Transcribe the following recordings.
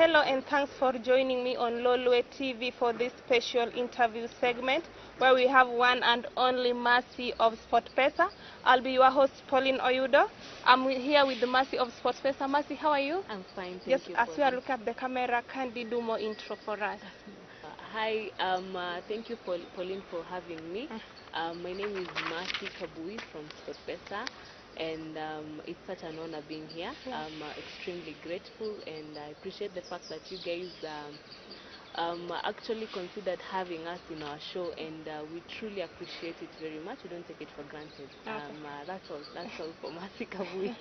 Hello and thanks for joining me on Lolwe TV for this special interview segment where we have one and only Mercy of Sportpesa. I'll be your host, Pauline Oyudo. I'm here with the Mercy of Sportpesa. Mercy, how are you? I'm fine, thank you. Yes, as you are looking at the camera, kindly do more intro for us. Hi, thank you, Pauline, for having me. My name is Mercy Kabui from Sportpesa, and it's such an honor being here. I'm extremely grateful, and I appreciate the fact that you guys actually considered having us in our show, and we truly appreciate it very much. We don't take it for granted. That's all for Mercy Kabui.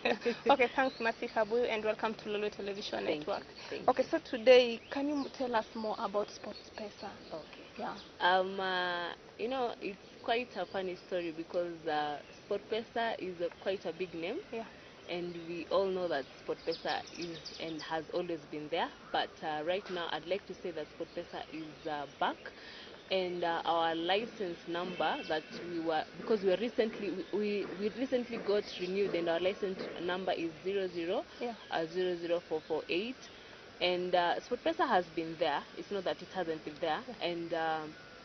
Okay, thanks Mercy Kabui, and welcome to Lolwe Television Network. Thank you. So today, can you tell us more about Sportpesa? Okay. Yeah. You know, it's quite a funny story because Sportpesa is quite a big name. Yeah. And we all know that Sportpesa is and has always been there. But right now, I'd like to say that Sportpesa is back. And our license number that because we recently got renewed, and our license number is 00448. And Sportpesa has been there. It's not that it hasn't been there. And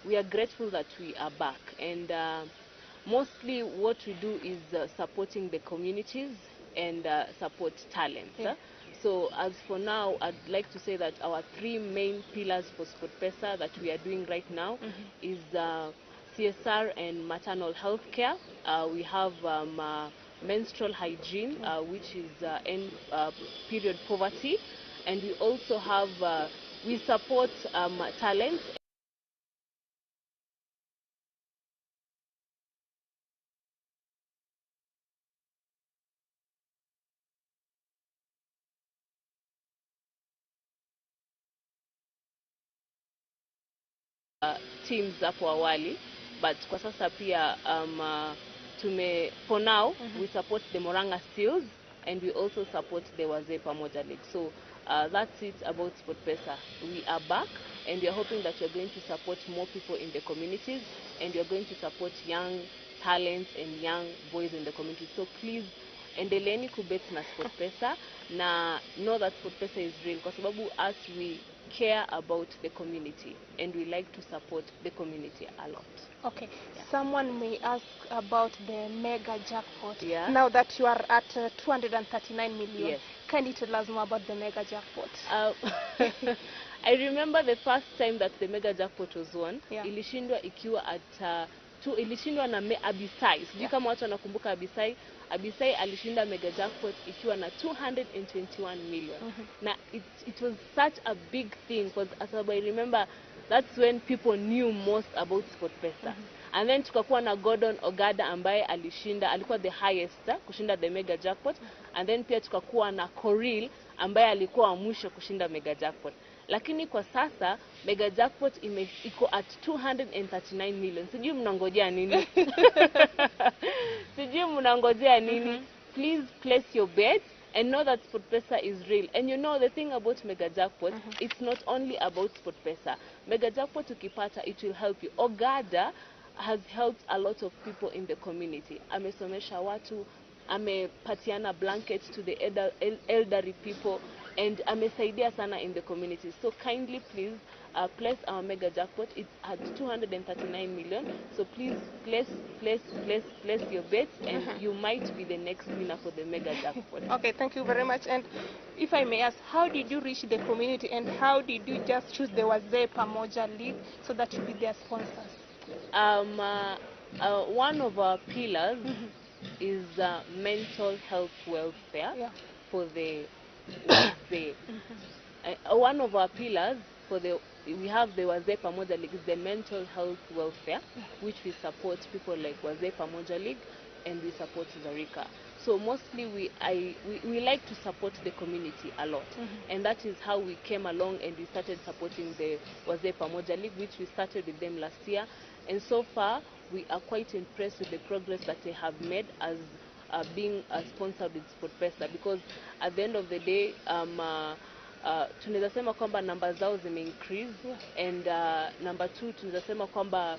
we are grateful that we are back. And mostly what we do is supporting the communities and support talent. So as for now, I'd like to say that our three main pillars for Sportpesa that we are doing right now is CSR and maternal health care. We have menstrual hygiene, which is end period poverty. And we also have, we support talent. Teams hapo awali, but kwa sasa pia for now we support the Moranga Steels, and we also support the Wazee Pamoja League. So that's it about Sportpesa. We are back, and we are hoping that you're going to support more people in the communities, and you're going to support young talents and young boys in the community. So please, endeleeni kubet na Sportpesa, na know that Sportpesa is real, kwa sababu as we care about the community, and we like to support the community a lot. Okay, someone may ask about the mega jackpot. Now that you are at 239 million, yes. Can you tell us more about the mega jackpot? I remember the first time that the mega jackpot was won. Ilishindwa ikiwa at ilishindwa na Abisai. Sijui kama watu wanakumbuka Abisai. Abisai alishinda mega jackpot ikiwa na 221 million. Now it was such a big thing because as I remember, that's when people knew most about Sportpesa. And then tukakuwa na Gordon Ogada ambaye alikuwa the highest kushinda the mega jackpot. And then pia tukakuwa na Koril ambaye alikuwa wa mwisho kushinda mega jackpot. Lakini kwa sasa mega jackpot iko at 239 million. Sijui mnangojea nini? Sijui mnangojea nini? Please place your bets and know that Sportpesa is real. And you know the thing about mega jackpot, it's not only about Sportpesa. Mega jackpot ukipata, it will help you. Ogada has helped a lot of people in the community. Amesomesha watu, amepatiana blankets to the elderly people, and amesaidia sana in the community. So kindly please place our mega jackpot. It's at 239 million. So please place your bets, and you might be the next winner for the mega jackpot. Okay, thank you very much. And if I may ask, how did you reach the community, and how did you just choose the Wazee Pamoja League so that you be their sponsors? One of our pillars is mental health welfare for the Wazee. One of our pillars we have the Wazee Pamoja League is the mental health welfare, which we support people like Wazee Pamoja League, and we support Zarika. So mostly we like to support the community a lot, and that is how we came along and we started supporting the Wazee Pamoja League, which we started with them last year. And so far, we are quite impressed with the progress that they have made as being sponsored with Sportpesa, because at the end of the day, tunaweza sema kwamba namba zao zime increase, and number two, tunaweza sema kwamba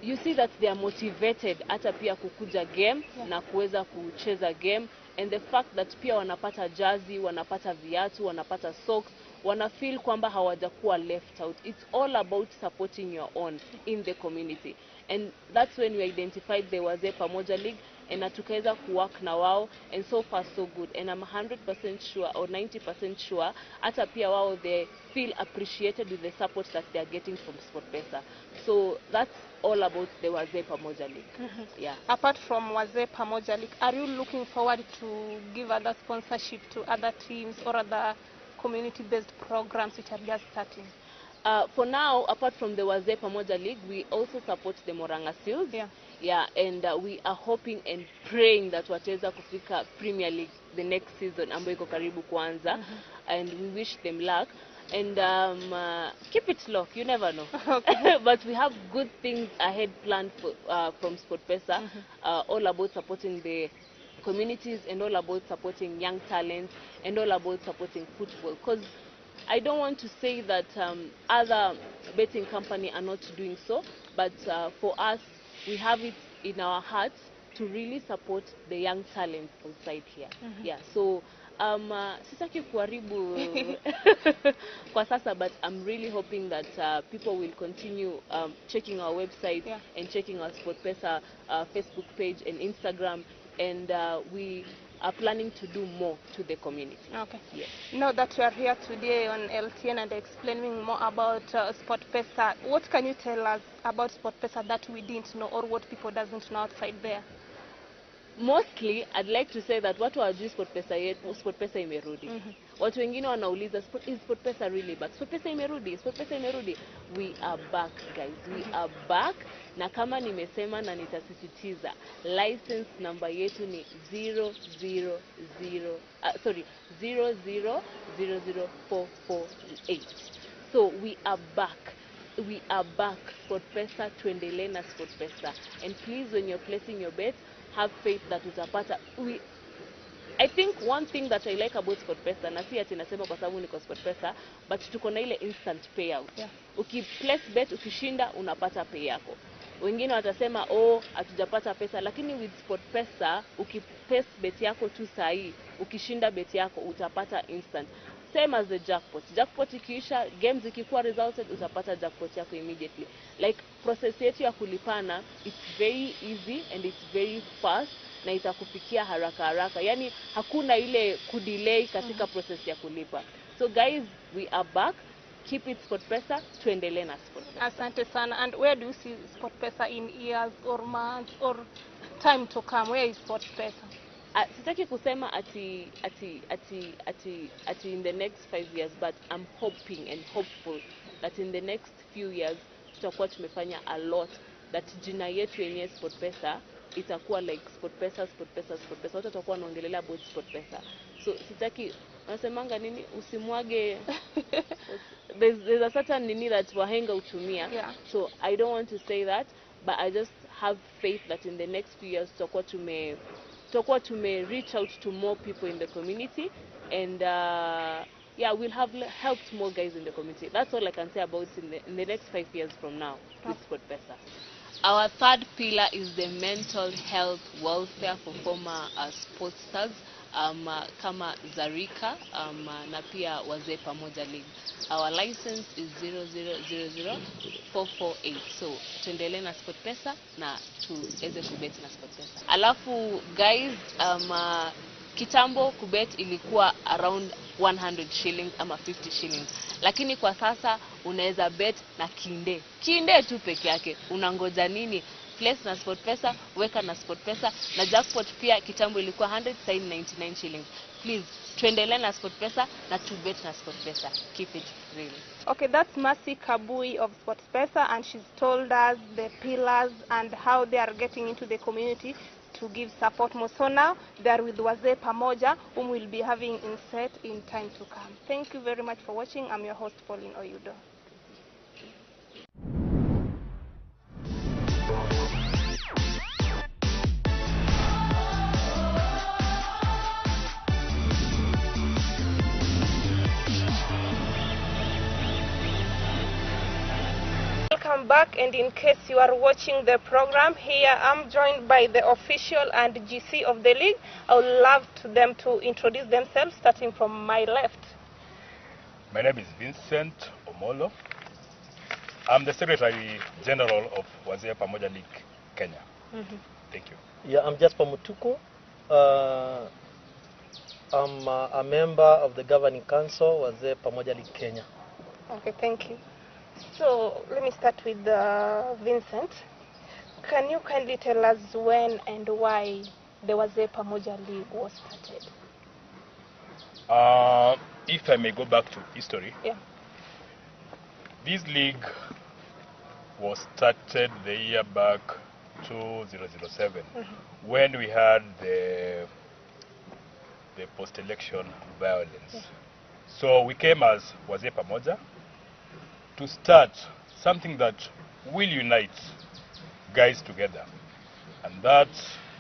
you see that they are motivated hata pia kukuja game na kuweza kucheza game, and the fact that pia wanapata jersey, wanapata viatu, wanapata socks, wana feel kwamba hawajakuwa left out. It's all about supporting your own in the community. And that's when we identified the Wazee Pamoja League, and tukaweza kuwork na wao, and so far so good. And I'm 100% sure or 90% sure hata pia wao they feel appreciated with the support that they are getting from Sportpesa. So that's all about the Wazee Pamoja League. Yeah. Apart from Wazee Pamoja League, are you looking forward to give other sponsorship to other teams or other community-based programs which are just starting? For now, apart from the Wazee Pamoja League, we also support the Moranga Seals. Yeah, and we are hoping and praying that wataweza kufika Premier League the next season ambayo iko karibu kuanza, and we wish them luck. And keep it low, you never know. But we have good things ahead planned for, from Sportpesa, all about supporting the communities and all about supporting young talents and all about supporting football. Because I don't want to say that other betting companies are not doing so, but for us, we have it in our hearts to really support the young talents outside here. Yeah, so sitaki kuharibu kwa sasa, but I'm really hoping that people will continue checking our website and checking our Sportpesa Facebook page and Instagram, and we are planning to do more to the community. Okay. Yes. Now that you are here today on LTN and explaining more about Sportpesa, what can you tell us about Sportpesa that we didn't know, or what people doesn't know outside there? Mostly, I'd like to say that watu hawajui Sportpesa yetu, Sportpesa imerudi. Watu wengine wanauliza, is Sportpesa really back? Sportpesa imerudi, Sportpesa imerudi. We are back, guys. We are back. Na kama nimesema na nitasisitiza, license number yetu ni 0000448. So we are back. We are back. Sportpesa, tuendelee na Sportpesa. And please, when you're placing your bets, have faith that utapata. I think one thing that I like about Sportpesa, na si ati nasema kwa sababu niko Sportpesa, but tuko na ile instant payout. Ukiplace bet, ukishinda unapata pay yako. Wengine watasema hatujapata pesa, lakini with Sportpesa ukiplace bet yako tu sahi, ukishinda bet yako utapata instant. Same as the jackpot. Jackpot ikiisha, games ikikuwa resulted, utapata jackpot yako immediately. Like process yetu ya kulipana, it's very easy and it's very fast, na itakufikia haraka haraka. Yani hakuna ile kudelay katika process ya kulipa. So guys, we are back. Keep it Sportpesa, tuendelee na Sportpesa. Asante sana. And where do you see Sportpesa in years or months or time to come? Where is Sportpesa? Sitaki kusema ati in the next 5 years, but I'm hoping and hopeful that in the next few years tutakuwa tumefanya a lot, that jina yetu yenye Sportpesa itakuwa like Sportpesa. Watu watakuwa wanaongelea about Sportpesa. So sitaki, wanasemanga nini, usimwage there's a certain nini that wahenga utumia. So I don't want to say that, but I just have faith that in the next few years tutakuwa tume reach out to more people in the community, and we'll have helped more guys in the community. That's all I can say about in the next 5 years from now with Sportpesa. Our third pillar is the mental health welfare for former sports stars kama Zarika na pia Wazee Pamoja League. Our license is 0000448. So tuendelee na Sportpesa na tuweze kubet na Sportpesa. Alafu guys, kitambo kubet ilikuwa around 100 shillings ama 50 shillings. Lakini kwa sasa unaweza bet na kinde tu peke yake. Unangoja nini? Place na Sportpesa, weka na Sportpesa, na jackpot pia kitambo ilikuwa 100, sasa 99 shillings. Please, tuendelee na Sportpesa na to bet na Sportpesa. Keep it real. Okay, that's Mercy Kabui of Sportpesa, and she's told us the pillars and how they are getting into the community to give support more. So now they are with Wazee Pamoja, whom we'll be having inset in time to come. Thank you very much for watching. I'm your host, Pauline Oyudo. Welcome back, and in case you are watching the program, here I'm joined by the official and GC of the league. I would love them to introduce themselves, starting from my left. My name is Vincent Omolo. I'm the Secretary General of Wazee Pamoja League, Kenya. Thank you. Yeah, I'm Jasper Mutuku. I'm a member of the Governing Council, Wazee Pamoja League, Kenya. Okay, thank you. So let me start with Vincent. Can you kindly tell us when and why the Wazee Pamoja League was started? If I may go back to history, Yeah. This league was started the year back 2007 when we had the post-election violence. Yeah. So we came as Wazee Pamoja to start something that will unite guys together, and that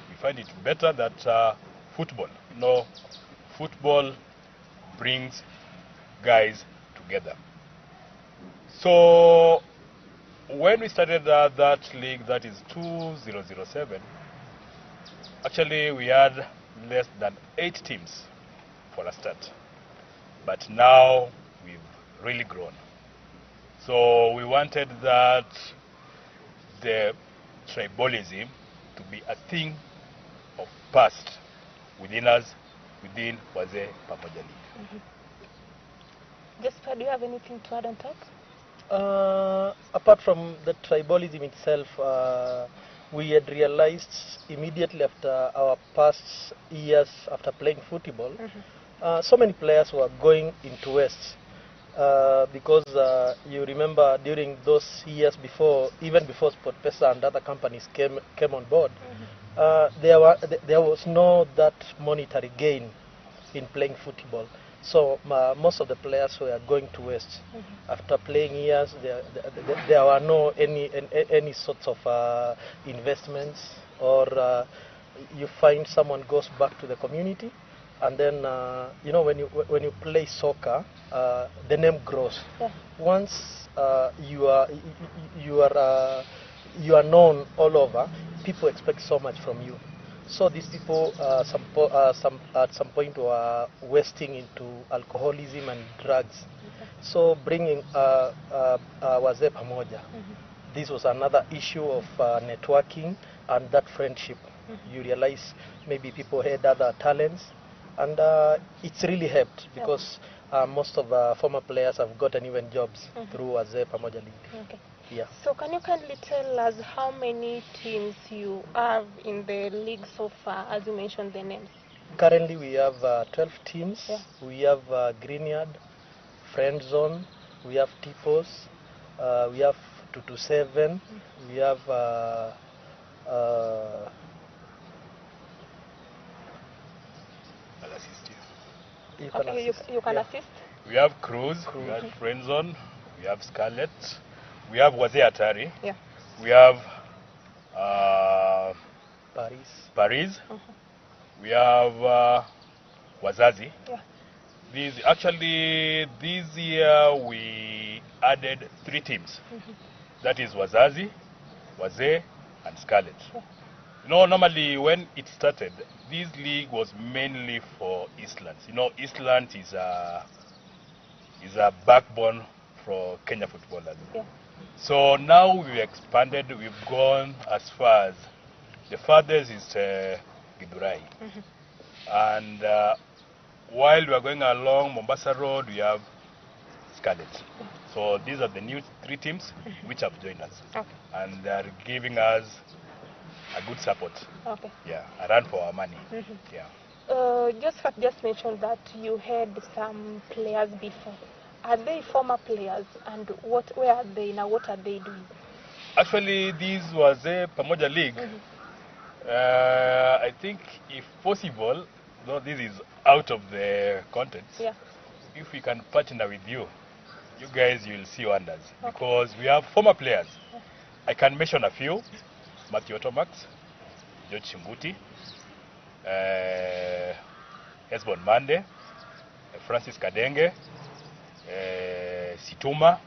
we find it better that football brings guys together. So when we started that league, that is 2007, actually we had less than 8 teams for a start, but now we've really grown. So we wanted that the tribalism to be a thing of past within us, within Wazee Pamoja League. Jasper, do you have anything to add on top? Apart from the tribalism itself, we had realized immediately after our past years after playing football, so many players were going into West. Because you remember during those years before, even before Sportpesa and other companies came on board, there was no that monetary gain in playing football. So most of the players were going to West. After playing years, there were no any sorts of investments, or you find someone goes back to the community, and then you know, when you play soccer, the name grows. Yeah. Once you are known all over, people expect so much from you. So these people at some point were wasting into alcoholism and drugs. So bringing Wazee Pamoja, this was another issue of networking and that friendship. You realize maybe people had other talents, and it's really helped because most of the former players have gotten even jobs through Wazee Pamoja League. Okay. Yeah. So can you kindly tell us how many teams you have in the league so far, as you mentioned the names? Currently we have 12 teams. Yeah. We have Greenyard, Friend Zone, we have Tipos, we have 227, we have you can assist. We have Cruz, we have Friend Zone, we have Scarlet, we have Wazee Atari, we have Paris, we have Wazazi. This year we added 3 teams. That is Wazazi, Wazee, and Scarlet. You know, normally when it started, this league was mainly for Eastlands. You know, Eastlands is a backbone for Kenya footballers. Yeah. So now we've expanded, we've gone as far as, the farthest is Githurai. And while we are going along Mombasa Road, we have Scarlet. So these are the new 3 teams which have joined us. And they are giving us a good support. Yeah, a run for our money. Yeah. Just mentioned that you had some players before. Are they former players, and where are they now? What are they doing? Actually, this was a Pamoja League. I think, if possible, though this is out of the context, if we can partner with you, you guys will see wonders. Because we have former players. I can mention a few: Matthew Otomax, George Shimbuti, Esbon Mande, Francis Kadenge, Situma,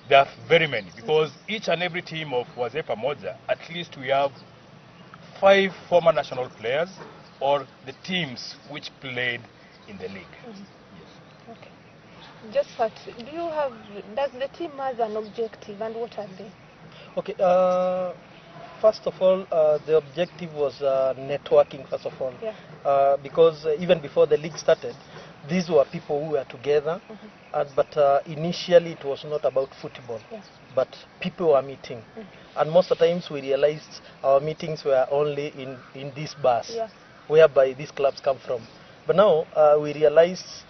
There are very many, because each and every team of Wazee Pamoja, at least we have 5 former national players or the teams which played in the league. Yes. Okay. Just what does the team have an objective, and what are they? Okay, first of all, the objective was networking, first of all. Yeah. Because even before the league started, these were people who were together, but initially it was not about football, but people were meeting. And most of the times we realized our meetings were only in these bars, whereby these clubs come from. But now we realized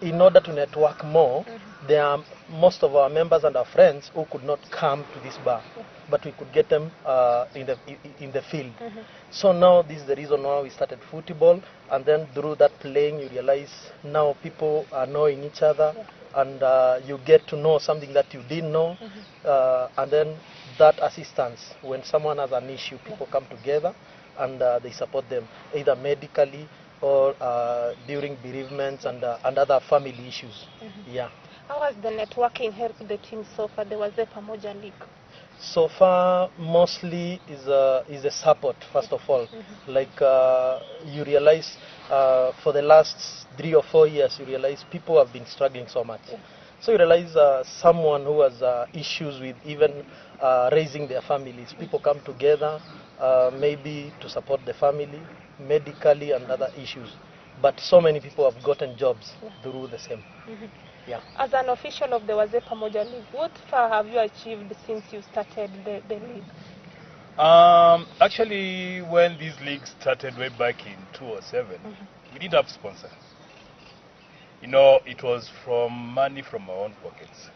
in order to network more, there are most of our members and our friends who could not come to this bar, but we could get them in the field. So now this is the reason why we started football, and then through that playing you realize now people are knowing each other, and you get to know something that you didn't know, and then that assistance, when someone has an issue, people come together and they support them either medically or during bereavements and other family issues. Yeah. How has the networking helped the team so far, the Wazee Pamoja League? So far, mostly is a support, first of all. Like you realize for the last 3 or 4 years, you realize people have been struggling so much. So you realize someone who has issues with even raising their families, people come together maybe to support the family, medically and other issues. But so many people have gotten jobs through the same. Yeah. As an official of the Wazee Pamoja League, what far have you achieved since you started the league? Actually, when this league started way back in 2007, we didn't have sponsors. You know, it was from money from our own pockets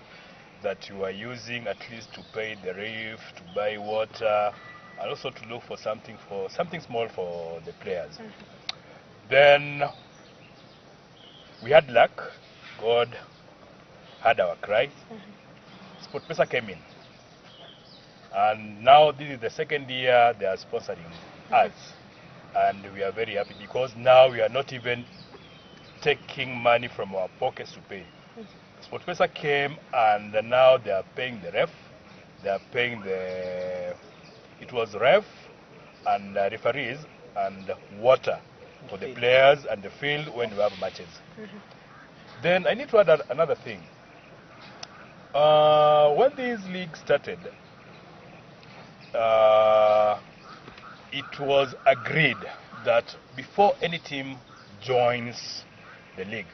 that you were using at least to pay the roof, to buy water, and also to look for something small for the players. Then we had luck. God had our cry. Sportpesa came in, and now this is the second year they are sponsoring us, and we are very happy because now we are not even taking money from our pockets to pay. Sportpesa came, and now they are paying the ref, they are paying it was ref and referees and water for the players and the field when we have matches. Then I need to add another thing. When this league started, it was agreed that before any team joins the league,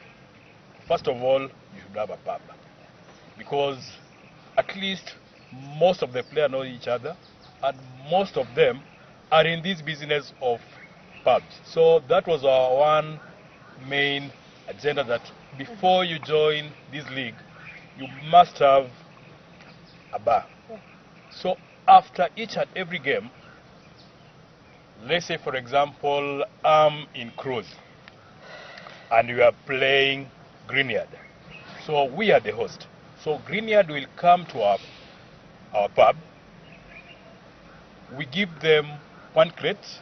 first of all, you should have a pub, because at least most of the players know each other, and most of them are in this business of pubs. So that was our one main agenda, that before you join this league, you must have a bar. So after each and every game, let's say for example, I'm in Cruz and we are playing Greenyard. So we are the host. So Greenyard will come to our pub. We give them 1 crate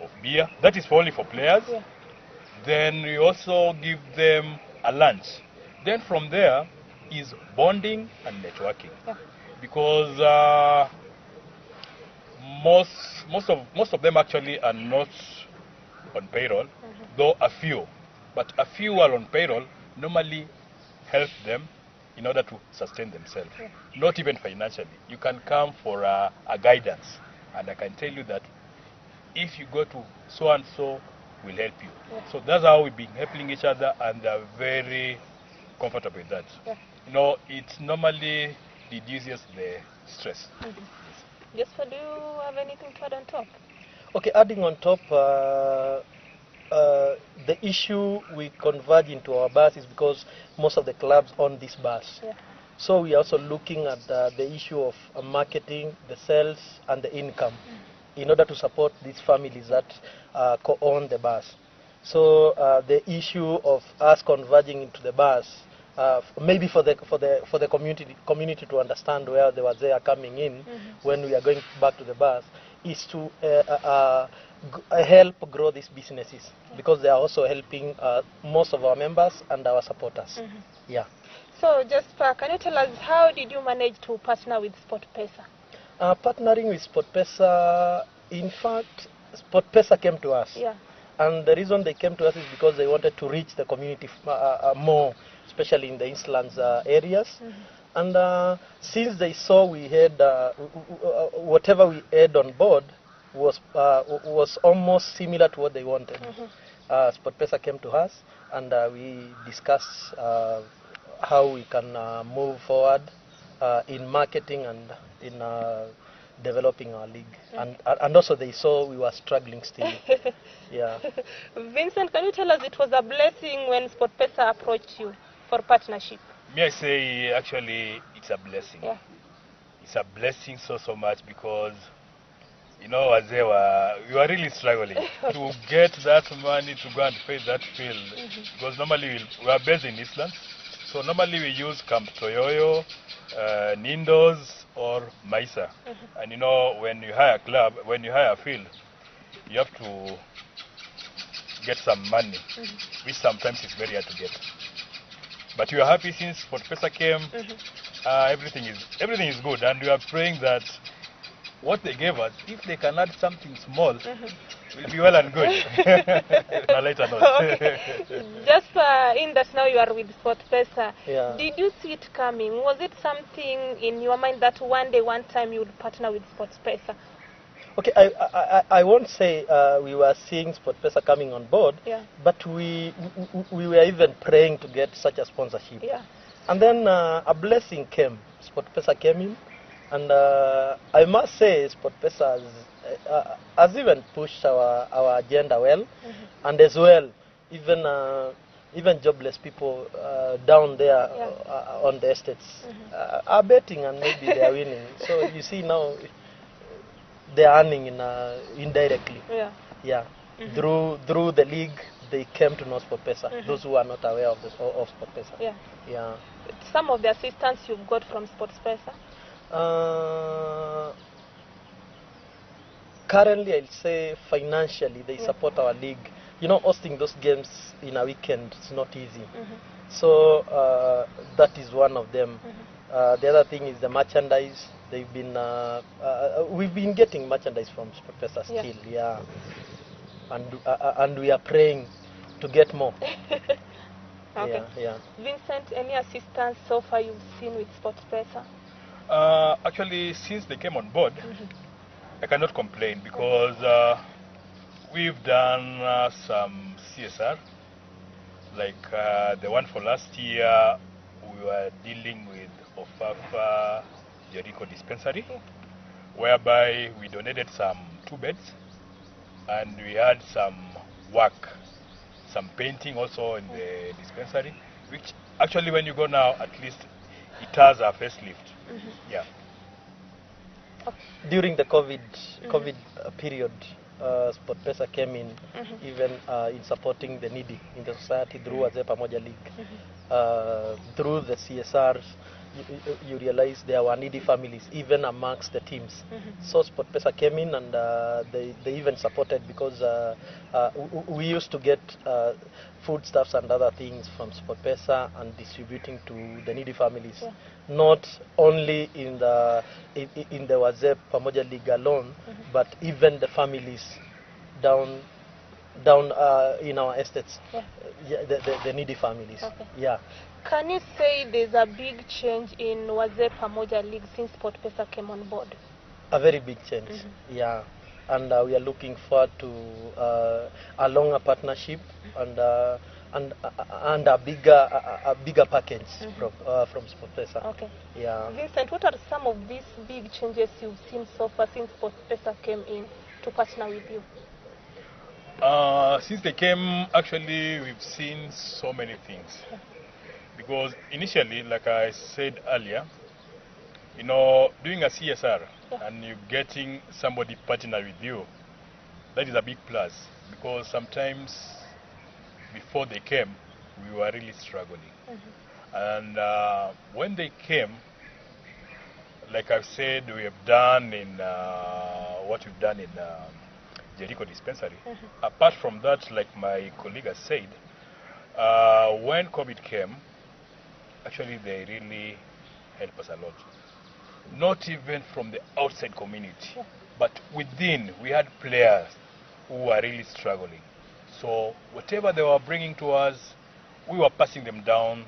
of beer. That is only for players. Then we also give them a lunch. Then from there is bonding and networking, because most of them actually are not on payroll, though a few, but a few are on payroll. Normally help them in order to sustain themselves, not even financially. You can come for a guidance, and I can tell you that if you go to so and so, will help you. So that's how we've been helping each other, and they're very comfortable with that. You know, it normally reduces the stress. Jesper, do you have anything to add on top? Okay, adding on top, the issue we converge into our bars is because most of the clubs own these bars. So we are also looking at the issue of marketing, the sales, and the income in order to support these families that co-own the bars. So the issue of us converging into the bars, maybe for the community to understand where the Wazee are coming in when we are going back to the bars, is to help grow these businesses, because they are also helping most of our members and our supporters. Yeah. So, Jasper, can you tell us how did you manage to partner with Sportpesa? Partnering with Sportpesa, in fact, Sportpesa came to us. Yeah. And the reason they came to us is because they wanted to reach the community more, especially in the inland areas. And since they saw we had whatever we had on board was almost similar to what they wanted, Sportpesa came to us, and we discussed how we can move forward in marketing and in developing our league. And also they saw we were struggling still. Yeah. Vincent, can you tell us it was a blessing when Sportpesa approached you for partnership? May I say, actually, it's a blessing. Yeah. It's a blessing so much because, you know, Wazee, we were really struggling to get that money to go and pay that field. Because normally we are based in Eastlands. So normally we use Camp Toyoyo, Nindos, or Maisa. And you know, when you hire a club, when you hire a field, you have to get some money, which sometimes is very hard to get. But we are happy since Sportpesa came. Everything is good, and we are praying that what they gave us, if they can add something small, will be well and good. On a later note. Okay. Just in that now you are with Sportpesa, Yeah. did you see it coming? Was it something in your mind that one time you would partner with Sportpesa? Okay, I won't say we were seeing Sportpesa coming on board, Yeah. but we were even praying to get such a sponsorship. Yeah. And then a blessing came. Sportpesa came in, and I must say Sportpesa has even pushed our agenda well, and as well, even jobless people down there on the estates are betting, and maybe they are winning. So you see now, they are earning indirectly. Yeah. Yeah. Through the league, they came to know Sportpesa. Those who are not aware of Sportpesa. Yeah. Yeah. Some of the assistance you've got from Sportpesa? Currently, I'll say financially, they support our league. You know, hosting those games in a weekend is not easy. So that is one of them. The other thing is the merchandise. They've been we've been getting merchandise from Sportpesa still, yeah. And we are praying to get more. Okay. Yeah. Vincent, any assistance so far you've seen with Sportpesa? Actually, since they came on board, I cannot complain because we've done some CSR, like the one for last year. We were dealing with Ofafa Jericho dispensary, whereby we donated some 2 beds, and we had some work, some painting also in the dispensary, which actually when you go now, at least it has a facelift. Yeah. During the COVID period, Sportpesa came in, even in supporting the needy in the society through Wazee Pamoja League. Through the CSRs, you realize there were needy families even amongst the teams. So Sportpesa came in, and they even supported, because we used to get foodstuffs and other things from Sportpesa and distributing to the needy families, not only in the Wazee Pamoja League alone, but even the families down in our estates, the needy families. Yeah. Can you say there's a big change in Wazee Pamoja League since Sportpesa came on board? A very big change, yeah. And we are looking forward to a longer partnership and a bigger package from Sportpesa. Okay. Yeah. Vincent, what are some of these big changes you've seen so far since Sportpesa came in to partner with you? Since they came, actually, we've seen so many things. Because initially, like I said earlier, you know, doing a CSR and you getting somebody partner with you, that is a big plus. Because sometimes before they came, we were really struggling. And when they came, like I've said, we have done in what we've done in Jericho dispensary. Apart from that, like my colleague has said, when COVID came, actually they really help us a lot. Not even from the outside community, but within, we had players who were really struggling. So whatever they were bringing to us, we were passing them down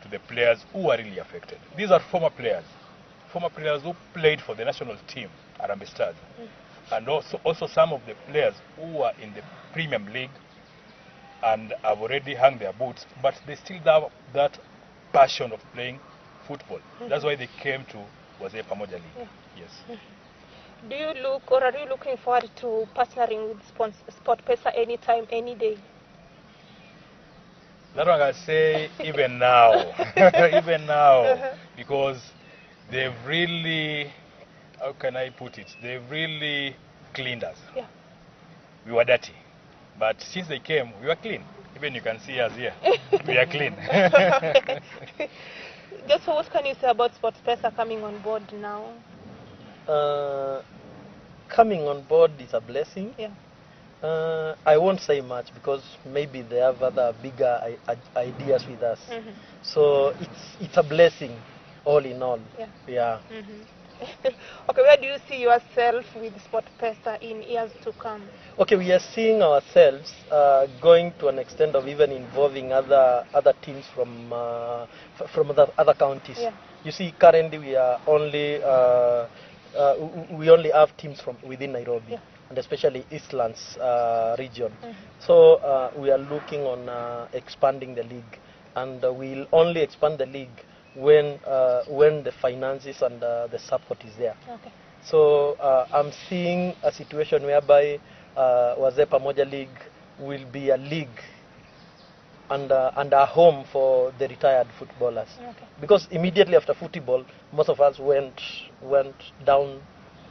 to the players who were really affected. These are former players who played for the national team, Harambee Stars, and also some of the players who were in the Premium League and have already hung their boots, but they still have that passion of playing football. That's why they came to Wazee Pamoja League. Yes. Do you look, or are you looking forward to partnering with Sportpesa anytime, any day? That one I say even now, even now, because they've really, how can I put it? They've really cleaned us. Yeah. We were dirty, but since they came, we were clean. Even you can see us here, we are clean. Just what can you say about Sportpesa coming on board now? Coming on board is a blessing. Yeah. I won't say much because maybe they have other bigger ideas with us. So it's a blessing, all in all. Yeah. Okay, where do you see yourself with Sportpesa in years to come? Okay, we are seeing ourselves going to an extent of even involving other teams from other counties. Yeah. You see, currently we are only we only have teams from within Nairobi. Yeah. And especially Eastlands region. So we are looking on expanding the league, and we'll only expand the league when the finances and the support is there. Okay. So I'm seeing a situation whereby Wazee Pamoja League will be a league and a home for the retired footballers. Okay. Because immediately after football, most of us went down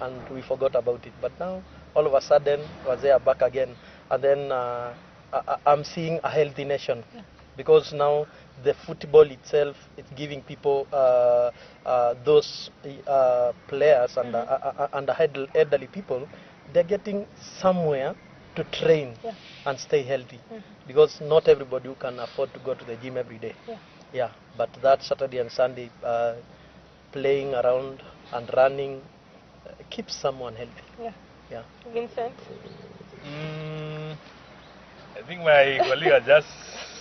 and we forgot about it. But now, all of a sudden, Wazee are back again. And then I'm seeing a healthy nation. Yeah. Because now the football itself is giving people, those players and elderly people, they're getting somewhere to train and stay healthy. Because not everybody who can afford to go to the gym every day. Yeah, but that Saturday and Sunday, playing around and running keeps someone healthy. Yeah. Vincent? I think my colleague just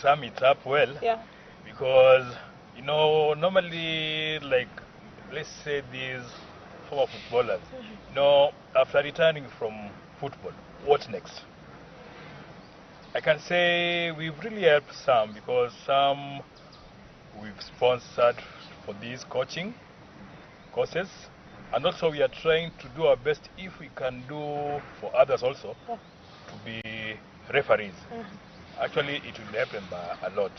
sum it up well. Yeah. Because, you know, normally, like, let's say these former footballers, you know, after returning from football, what next? I can say we've really helped some, because some we've sponsored for these coaching courses, and also we are trying to do our best, if we can do for others also, to be referees. Actually, it will help them a lot.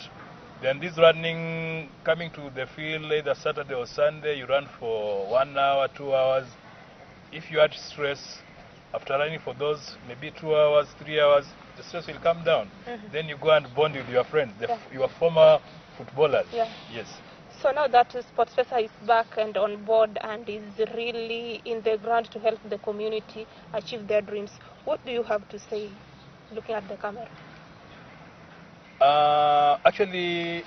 Then this running, coming to the field either Saturday or Sunday, you run for 1 hour, 2 hours. If you had stress, after running for those maybe 2 hours, 3 hours, the stress will come down. Then you go and bond with your friends, your former footballers. Yes. So now that Sportpesa is back and on board and is really in the ground to help the community achieve their dreams, what do you have to say, looking at the camera? Actually,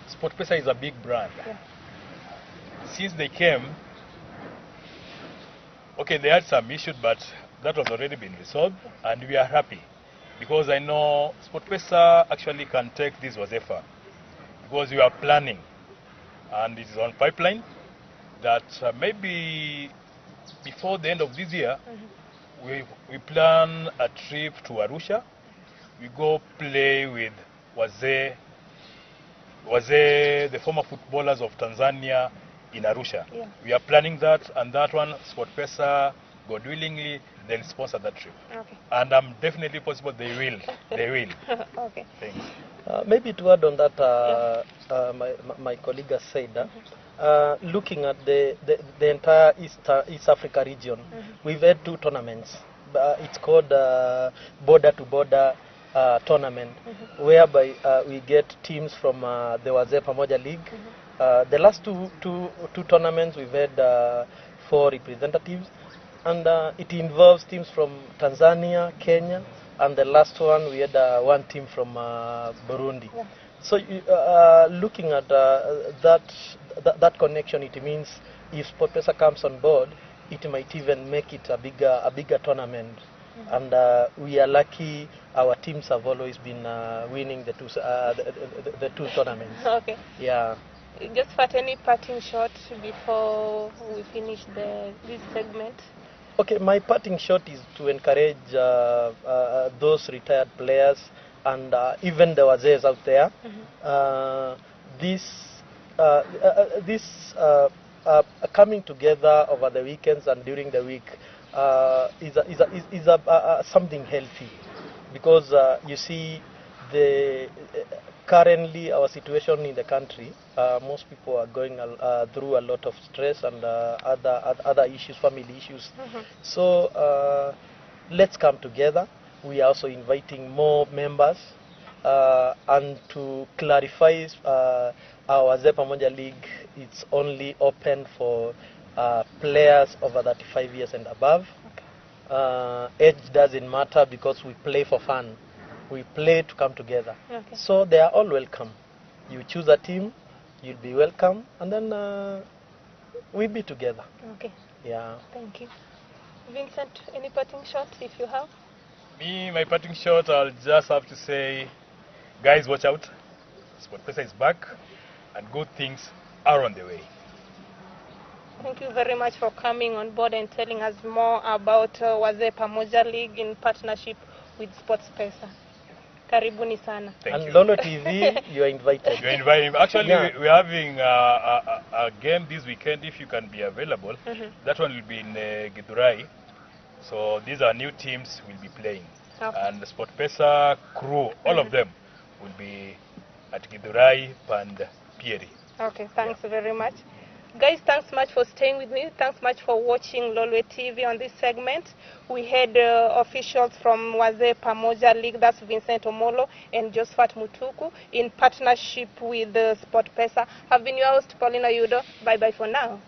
Sportpesa is a big brand. Since they came, okay, they had some issues, but that was already been resolved, and we are happy. Because I know Sportpesa actually can take this Wazee far. Because we are planning, and it is on pipeline, that maybe before the end of this year, we plan a trip to Arusha. We go play with Wazee, the former footballers of Tanzania, in Arusha. We are planning that, and that one, Sportpesa, God willingly, they'll sponsor that trip. And I'm definitely possible they will. They will. Okay. Thanks. Maybe to add on that, my colleague has said that, looking at the entire East Africa region, we've had 2 tournaments. It's called border-to-border tournament, whereby we get teams from the Wazee Pamoja League. The last two tournaments, we've had 4 representatives, and it involves teams from Tanzania, Kenya, and the last one we had 1 team from Burundi. So looking at that connection, it means if Sportpesa comes on board, it might even make it a bigger tournament. And we are lucky. Our teams have always been winning the two tournaments. Okay. Yeah. Just for any parting shot before we finish this segment. Okay, my parting shot is to encourage those retired players and even the Wazees out there. This coming together over the weekends and during the week is something healthy, because you see currently our situation in the country, most people are going through a lot of stress and other issues, family issues. So let's come together. We are also inviting more members, and to clarify, our Wazee Pamoja League, it's only open for players over 35 years and above. Age doesn't matter, because we play for fun. We play to come together. Okay. So they are all welcome. You choose a team, you'll be welcome, and then we'll be together. Okay. Yeah. Thank you. Vincent, any parting shots if you have? Me, my parting shot, I'll just have to say, guys, watch out. Sportpesa is back, and good things are on the way. Thank you very much for coming on board and telling us more about Wazee Pamoja League in partnership with Sportpesa. Karibuni sana. Thank you. And Lolwe TV, you are invited. You're invited. Actually, Yeah. we're having a game this weekend, if you can be available. That one will be in Githurai. So these are new teams will be playing. Okay. And the Sportpesa crew, all of them, will be at Githurai and Pieri. Okay, thanks very much. Guys, thanks much for staying with me. Thanks much for watching Lolwe TV on this segment. We had officials from Wazee Pamoja League, that's Vincent Omolo and Josephat Mutuku, in partnership with Sportpesa. I've been your host, Paulina Yudo. Bye-bye for now.